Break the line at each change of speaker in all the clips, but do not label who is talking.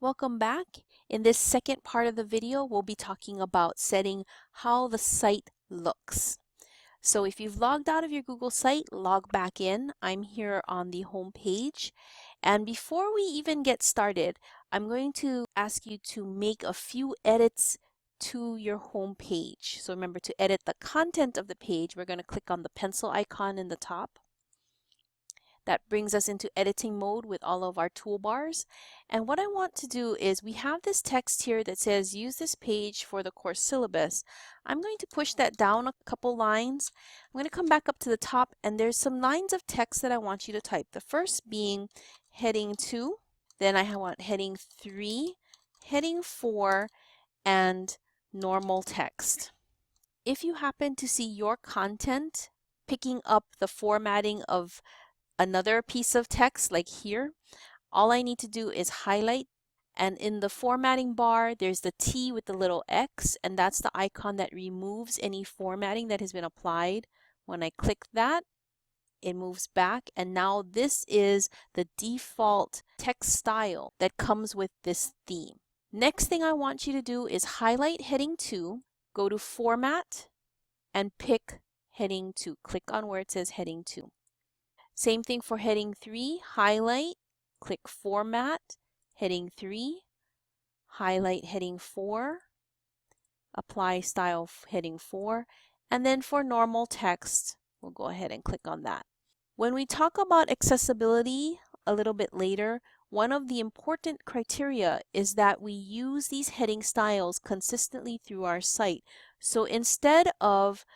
Welcome back. In this second part of the video, we'll be talking about setting how the site looks. So if you've logged out of your Google site, log back in. I'm here on the home page. And before we even get started, I'm going to ask you to make a few edits to your home page. So remember, to edit the content of the page, we're going to click on the pencil icon in the top. That brings us into editing mode with all of our toolbars. And what I want to do is, we have this text here that says use this page for the course syllabus. I'm going to push that down a couple lines. I'm going to come back up to the top, and there's some lines of text that I want you to type. The first being heading 2, then I want heading 3, heading 4, and normal text. If you happen to see your content picking up the formatting of another piece of text like here, all I need to do is highlight, and in the formatting bar there's the T with the little X, and that's the icon that removes any formatting that has been applied. When I click that, it moves back, and now this is the default text style that comes with this theme. Next thing I want you to do is highlight heading 2, go to Format, and pick heading 2. Click on where it says heading 2. Same thing for heading 3, highlight, click Format, heading 3, highlight heading 4, apply style heading 4, and then for normal text, we'll go ahead and click on that. When we talk about accessibility a little bit later, one of the important criteria is that we use these heading styles consistently through our site. So instead of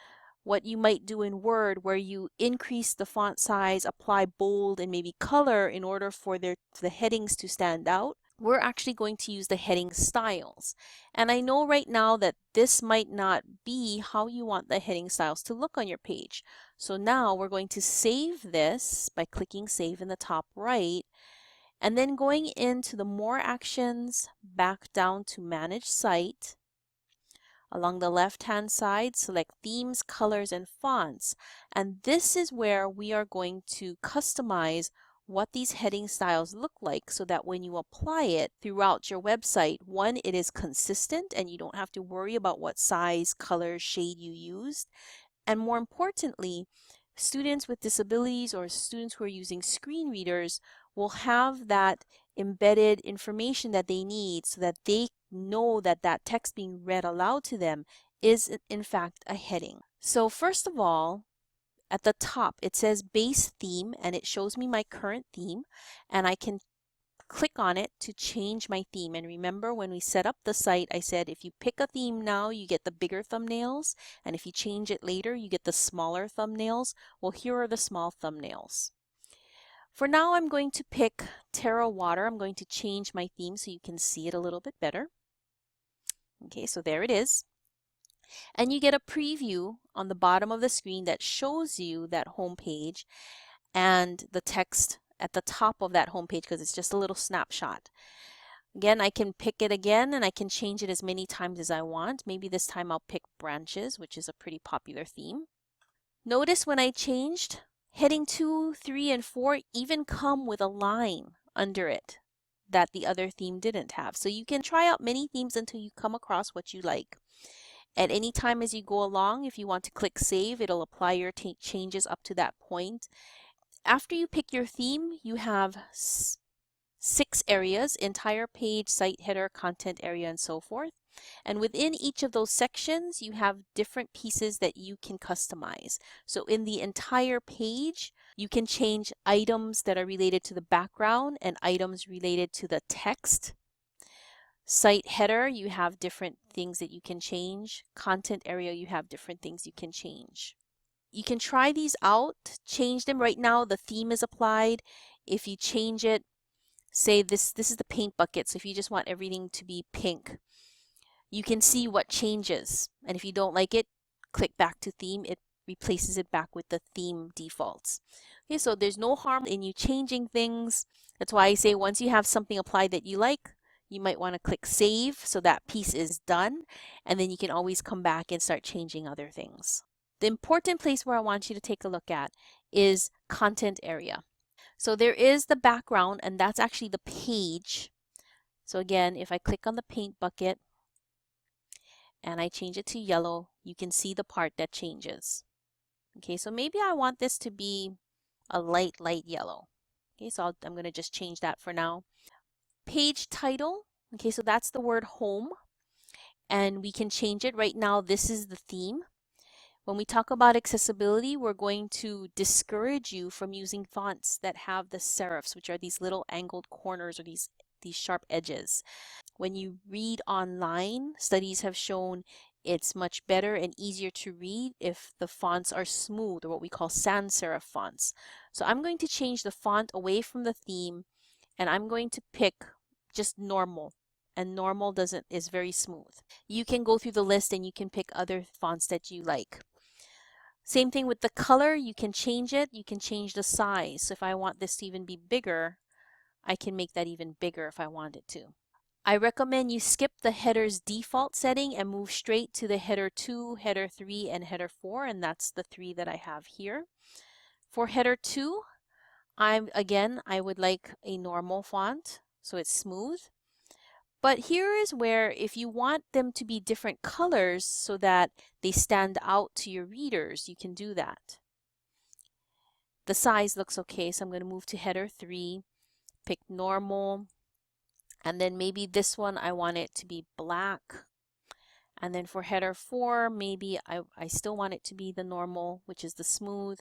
what you might do in Word, where you increase the font size, apply bold and maybe color in order for the headings to stand out, we're actually going to use the heading styles. And I know right now that this might not be how you want the heading styles to look on your page. So now we're going to save this by clicking Save in the top right, and then going into the More Actions, back down to Manage Site. Along the left-hand side, select Themes, Colors, and Fonts. And this is where we are going to customize what these heading styles look like, so that when you apply it throughout your website, one, it is consistent and you don't have to worry about what size, color, shade you used. And more importantly, students with disabilities or students who are using screen readers will have that embedded information that they need, so that they know that that text being read aloud to them is in fact a heading. So first of all, at the top it says base theme, and it shows me my current theme, and I can click on it to change my theme. And remember, when we set up the site, I said if you pick a theme now, you get the bigger thumbnails, and if you change it later, you get the smaller thumbnails. Well, here are the small thumbnails. For now, I'm going to pick Terra Water. I'm going to change my theme so you can see it a little bit better. Okay, so there it is. And you get a preview on the bottom of the screen that shows you that home page and the text at the top of that home page, because it's just a little snapshot. Again, I can pick it again, and I can change it as many times as I want. Maybe this time I'll pick Branches, which is a pretty popular theme. Notice when I changed, heading 2, 3, and 4 even come with a line under it that the other theme didn't have. So you can try out many themes until you come across what you like. At any time as you go along, if you want to click Save, it'll apply your changes up to that point. After you pick your theme, you have 6 areas: entire page, site header, content area, and so forth. And within each of those sections, you have different pieces that you can customize. So in the entire page, you can change items that are related to the background and items related to the text. Site header, you have different things that you can change. Content area, you have different things you can change. You can try these out, change them. Right now, the theme is applied. If you change it, say this is the paint bucket, so if you just want everything to be pink, you can see what changes. And if you don't like it, click back to theme. It replaces it back with the theme defaults. Okay, so there's no harm in you changing things. That's why I say once you have something applied that you like, you might want to click Save so that piece is done, and then you can always come back and start changing other things. The important place where I want you to take a look at is content area. So there is the background, and that's actually the page. So again, if I click on the paint bucket and I change it to yellow, you can see the part that changes. Okay, so maybe I want this to be a light yellow. Okay, so I'm going to just change that for now. Page title. Okay, so that's the word home, and we can change it. Right now, this is the theme. When we talk about accessibility, we're going to discourage you from using fonts that have the serifs, which are these little angled corners or these sharp edges. When you read online, studies have shown it's much better and easier to read if the fonts are smooth, or what we call sans serif fonts. So I'm going to change the font away from the theme, and I'm going to pick just normal. And normal is very smooth. You can go through the list and you can pick other fonts that you like. Same thing with the color, you can change it, you can change the size. So if I want this to even be bigger, I can make that even bigger if I want it to. I recommend you skip the header's default setting and move straight to the header 2, header 3, and header 4, and that's the 3 that I have here. For header 2, I would like a normal font, so it's smooth. But here is where, if you want them to be different colors so that they stand out to your readers, you can do that. The size looks okay, so I'm going to move to header 3, pick normal, and then maybe this one I want it to be black. And then for header 4, maybe I still want it to be the normal, which is the smooth,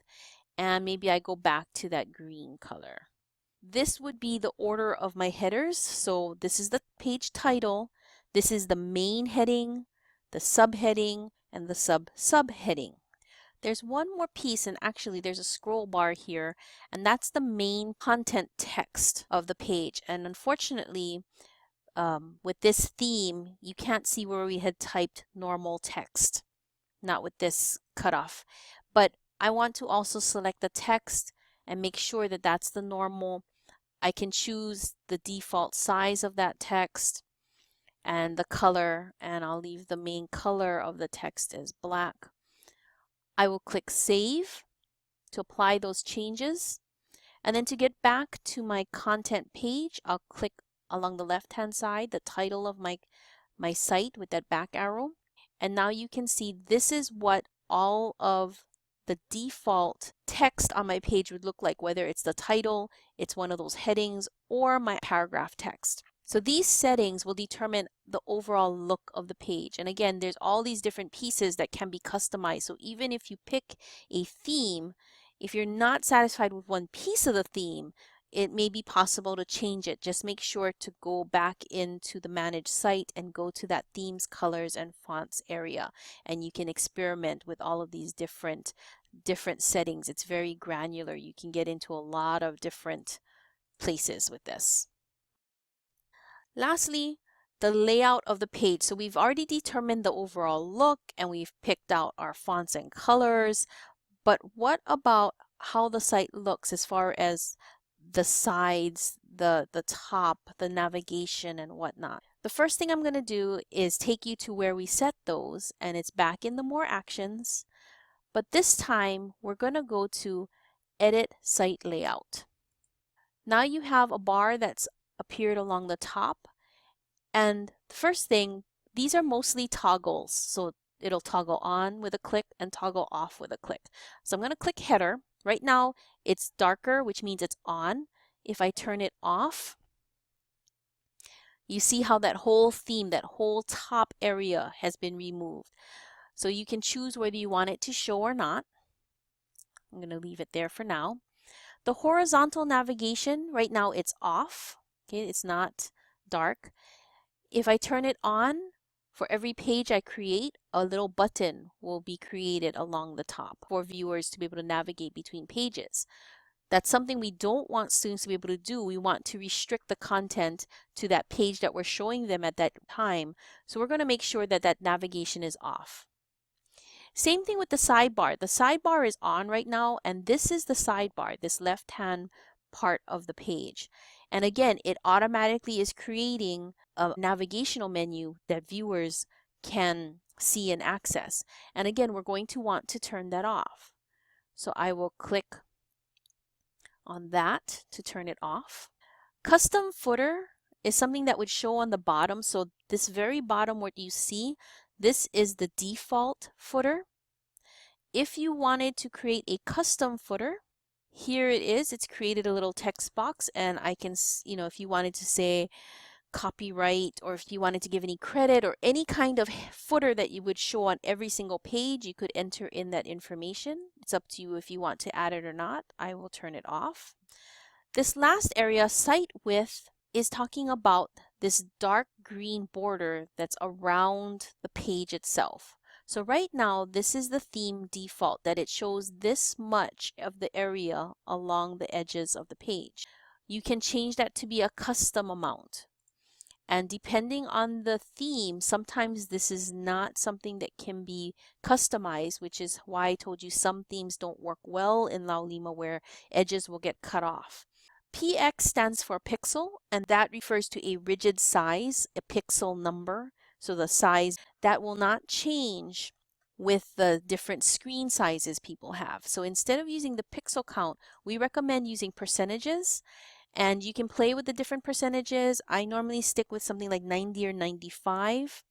and maybe I go back to that green color. This would be the order of my headers. So this is the page title, this is the main heading, the subheading, and the subheading. There's one more piece, and actually there's a scroll bar here, and that's the main content text of the page. And unfortunately, with this theme, you can't see where we had typed normal text, not with this cutoff. But I want to also select the text and make sure that that's the normal. I can choose the default size of that text and the color, and I'll leave the main color of the text as black. I will click Save to apply those changes. And then to get back to my content page, I'll click along the left-hand side, the title of my site with that back arrow. And now you can see this is what all of the default text on my page would look like, whether it's the title, it's one of those headings, or my paragraph text. So these settings will determine the overall look of the page. And again, there's all these different pieces that can be customized. So even if you pick a theme, if you're not satisfied with one piece of the theme, it may be possible to change it. Just make sure to go back into the Manage Site and go to that Themes, Colors, and Fonts area. And you can experiment with all of these different settings. It's very granular. You can get into a lot of different places with this. Lastly, the layout of the page. So we've already determined the overall look and we've picked out our fonts and colors. But what about how the site looks as far as the sides, the top, the navigation, and whatnot? The first thing I'm going to do is take you to where we set those, and it's back in the More Actions. But this time, we're going to go to Edit Site Layout. Now you have a bar that's appeared along the top. And the first thing, these are mostly toggles. So it'll toggle on with a click and toggle off with a click. So I'm going to click Header. Right now it's darker, which means it's on. If I turn it off, you see how that whole theme, that whole top area has been removed. So you can choose whether you want it to show or not. I'm going to leave it there for now. The horizontal navigation, right now it's off. Okay, it's not dark. If I turn it on, for every page I create, a little button will be created along the top for viewers to be able to navigate between pages. That's something we don't want students to be able to do. We want to restrict the content to that page that we're showing them at that time. So we're going to make sure that that navigation is off. Same thing with the sidebar. The sidebar is on right now, and this is the sidebar, this left-hand part of the page. And again, it automatically is creating a navigational menu that viewers can see and access. And again, we're going to want to turn that off. So I will click on that to turn it off. Custom footer is something that would show on the bottom. So this very bottom, what you see, this is the default footer. If you wanted to create a custom footer, here it is. It's created a little text box, and I can, if you wanted to say copyright, or if you wanted to give any credit or any kind of footer that you would show on every single page, you could enter in that information. It's up to you if you want to add it or not. I will turn it off. This last area, site width, is talking about this dark green border that's around the page itself. So right now, this is the theme default, that it shows this much of the area along the edges of the page. You can change that to be a custom amount. And depending on the theme, sometimes this is not something that can be customized, which is why I told you some themes don't work well in Laulima, where edges will get cut off. PX stands for pixel, and that refers to a rigid size, a pixel number. So the size that will not change with the different screen sizes people have. So instead of using the pixel count, we recommend using percentages. And you can play with the different percentages. I normally stick with something like 90 or 95.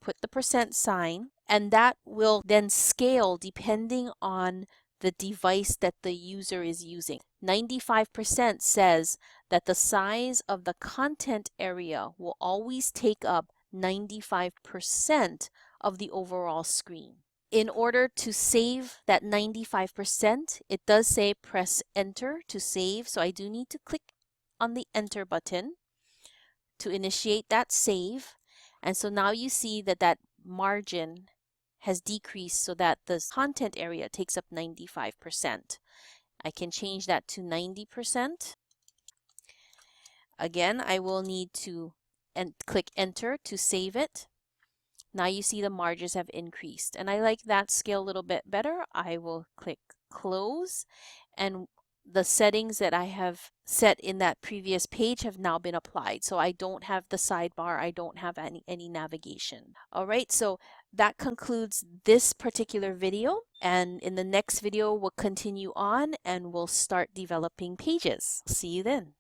Put the percent sign, and that will then scale depending on the device that the user is using. 95% says that the size of the content area will always take up 95% of the overall screen. In order to save that 95%, it does say press enter to save. So I do need to click on the enter button to initiate that save. And so now you see that that margin has decreased so that the content area takes up 95%. I can change that to 90%. Again, I will need to click enter to save it. Now you see the margins have increased, and I like that scale a little bit better. I will click close, and the settings that I have set in that previous page have now been applied. So I don't have the sidebar, I don't have any navigation. All right, so that concludes this particular video, and in the next video we'll continue on and we'll start developing pages. See you then.